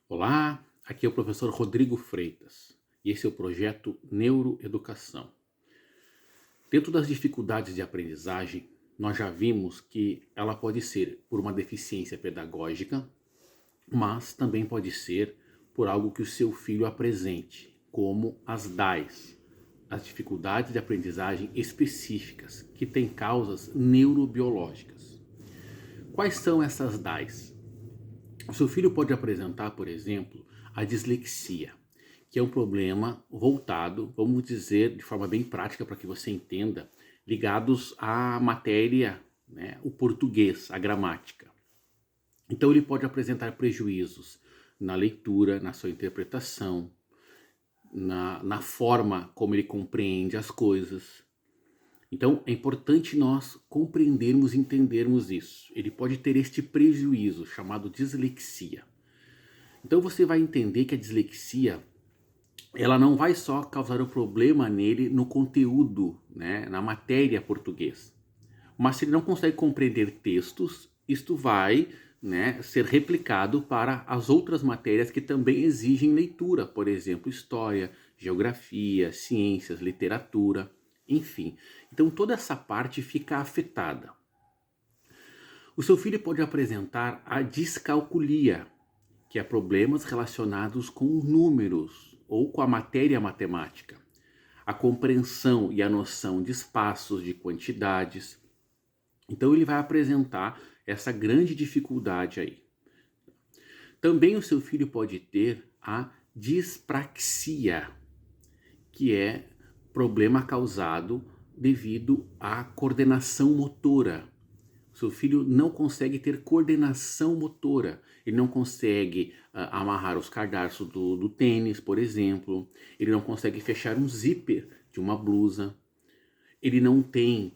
Olá, aqui é o professor Rodrigo Freitas e esse é o projeto Neuroeducação. Dentro das dificuldades de aprendizagem, nós já vimos que ela pode ser por uma deficiência pedagógica, mas também pode ser por algo que o seu filho apresente, como as DAIs, as dificuldades de aprendizagem específicas, que têm causas neurobiológicas. Quais são essas DAIs? O seu filho pode apresentar, por exemplo, a dislexia, que é um problema voltado, vamos dizer de forma bem prática para que você entenda, ligados à matéria, né, o português, a gramática. Então ele pode apresentar prejuízos na leitura, na sua interpretação, na forma como ele compreende as coisas. Então é importante nós compreendermos e entendermos isso. Ele pode ter este prejuízo chamado dislexia. Então você vai entender que a dislexia, ela não vai só causar o problema nele no conteúdo, né, na matéria português. Mas se ele não consegue compreender textos, isto vai, né, ser replicado para as outras matérias que também exigem leitura, por exemplo, história, geografia, ciências, literatura, enfim. Então toda essa parte fica afetada. O seu filho pode apresentar a descalculia, que é problemas relacionados com números ou com a matéria matemática, a compreensão e a noção de espaços, de quantidades. Então ele vai apresentar essa grande dificuldade aí. Também o seu filho pode ter a dispraxia, que é problema causado devido à coordenação motora. O seu filho não consegue ter coordenação motora, ele não consegue amarrar os cadarços do tênis, por exemplo, ele não consegue fechar um zíper de uma blusa, ele não tem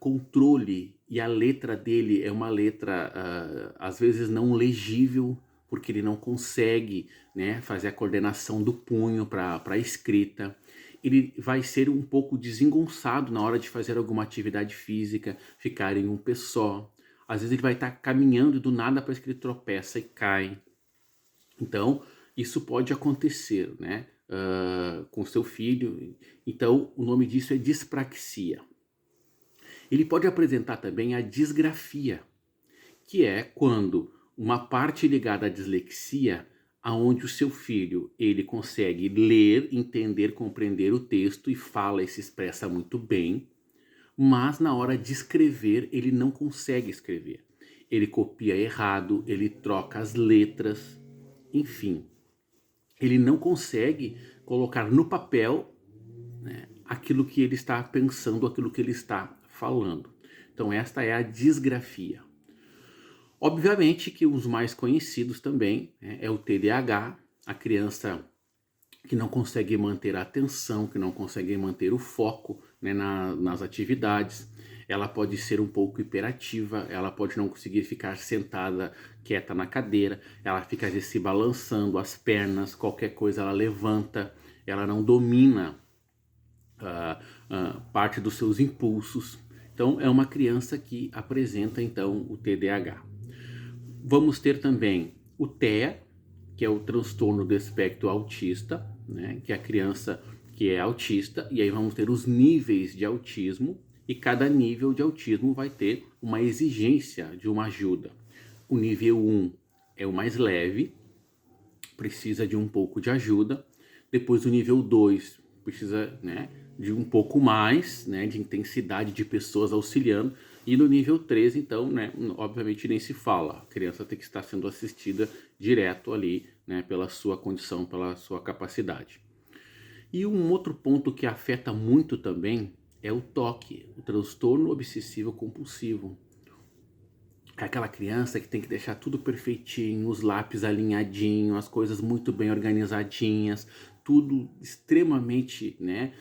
controle e a letra dele é uma letra às vezes não legível, porque ele não consegue, né, fazer a coordenação do punho para a escrita. Ele vai ser um pouco desengonçado na hora de fazer alguma atividade física, ficar em um pé só. Às vezes ele vai estar caminhando e do nada parece que ele tropeça e cai. Então, isso pode acontecer, né, com seu filho. Então, o nome disso é dispraxia. Ele pode apresentar também a disgrafia, que é quando uma parte ligada à dislexia, aonde o seu filho ele consegue ler, entender, compreender o texto e fala e se expressa muito bem, mas na hora de escrever ele não consegue escrever. Ele copia errado, ele troca as letras, enfim. Ele não consegue colocar no papel, né, aquilo que ele está pensando, aquilo que ele está falando. Então esta é a disgrafia. Obviamente que os mais conhecidos também, né, é o TDAH, a criança que não consegue manter a atenção, que não consegue manter o foco, né, nas atividades. Ela pode ser um pouco hiperativa, ela pode não conseguir ficar sentada quieta na cadeira, ela fica às vezes se balançando as pernas, qualquer coisa ela levanta, ela não domina parte dos seus impulsos. Então é uma criança que apresenta então o TDAH. Vamos ter também o TEA, que é o transtorno do espectro autista, né, que é a criança que é autista, e aí vamos ter os níveis de autismo, e cada nível de autismo vai ter uma exigência de uma ajuda. O nível 1 é o mais leve, precisa de um pouco de ajuda. Depois o nível 2 precisa, né, de um pouco mais, né, de intensidade de pessoas auxiliando. E no nível 3, então, né, obviamente nem se fala. A criança tem que estar sendo assistida direto ali, né, pela sua condição, pela sua capacidade. E um outro ponto que afeta muito também é o TOC, o transtorno obsessivo compulsivo. É aquela criança que tem que deixar tudo perfeitinho, os lápis alinhadinhos, as coisas muito bem organizadinhas, tudo extremamente, né,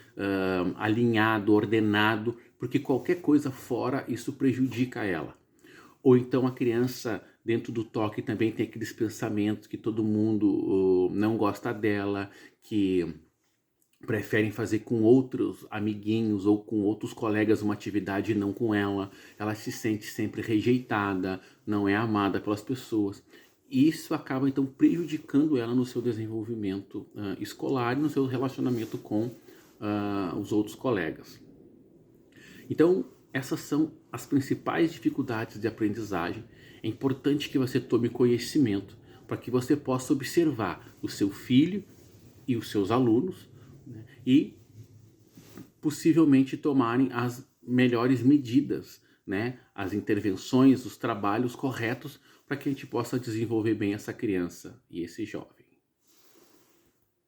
alinhado, ordenado, porque qualquer coisa fora isso prejudica ela. Ou então a criança dentro do toque também tem aqueles pensamentos que todo mundo não gosta dela, que preferem fazer com outros amiguinhos ou com outros colegas uma atividade e não com ela. Ela se sente sempre rejeitada, não é amada pelas pessoas. E isso acaba então prejudicando ela no seu desenvolvimento escolar e no seu relacionamento com os outros colegas. Então, essas são as principais dificuldades de aprendizagem. É importante que você tome conhecimento para que você possa observar o seu filho e os seus alunos, né, e possivelmente tomarem as melhores medidas, né, as intervenções, os trabalhos corretos para que a gente possa desenvolver bem essa criança e esse jovem.